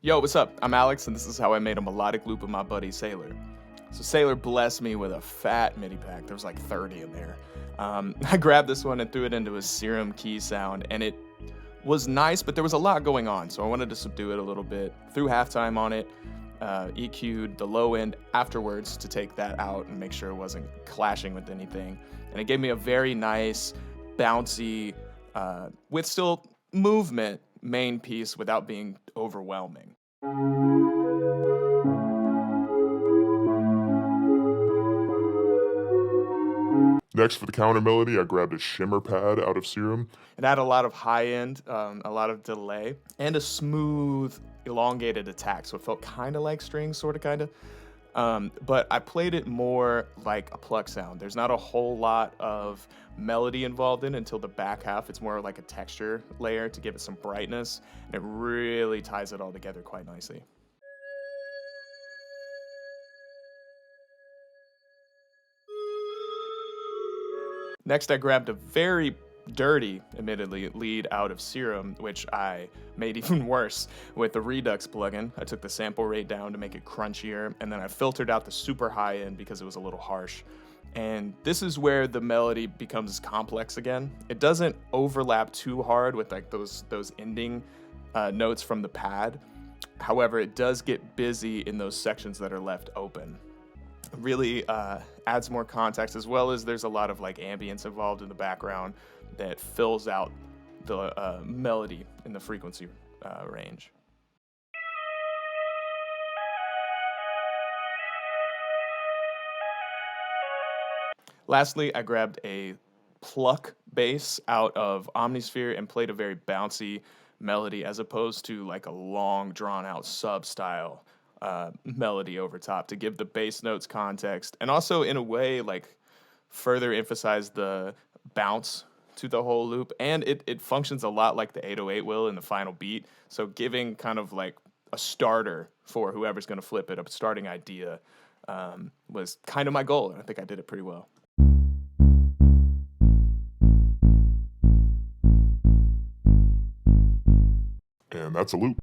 Yo, what's up? I'm Alex, and this is how I made a melodic loop with my buddy Sailor. So Sailor blessed me with a fat MIDI pack. There was like 30 in there. I grabbed this one and threw it into a Serum key sound, and it was nice, but there was a lot going on, so I wanted to subdue it a little bit. Threw halftime on it, EQ'd the low end afterwards to take that out and make sure it wasn't clashing with anything. And it gave me a very nice, bouncy, with still movement main piece without being overwhelming. Next, for the counter melody, I grabbed a shimmer pad out of Serum. It had a lot of high end, a lot of delay, and a smooth, elongated attack. So it felt kind of like strings, sort of, kind of. But I played it more like a pluck sound. There's not a whole lot of melody involved in it until the back half. It's more like a texture layer to give it some brightness, and it really ties it all together quite nicely. Next, I grabbed a very dirty, admittedly, lead out of Serum, which I made even worse with the Redux plugin. I took the sample rate down to make it crunchier, and then I filtered out the super high end because it was a little harsh. And this is where the melody becomes complex again. It doesn't overlap too hard with like those ending notes from the pad. However, it does get busy in those sections that are left open. Really adds more context, as well as there's a lot of like ambience involved in the background that fills out the melody in the frequency range. Lastly, I grabbed a pluck bass out of Omnisphere and played a very bouncy melody as opposed to like a long drawn out sub style melody over top to give the bass notes context, and also in a way like further emphasize the bounce to the whole loop. And it functions a lot like the 808 will in the final beat, so giving kind of like a starter for whoever's going to flip it, a starting idea, was kind of my goal, and I think I did it pretty well. And that's a loop.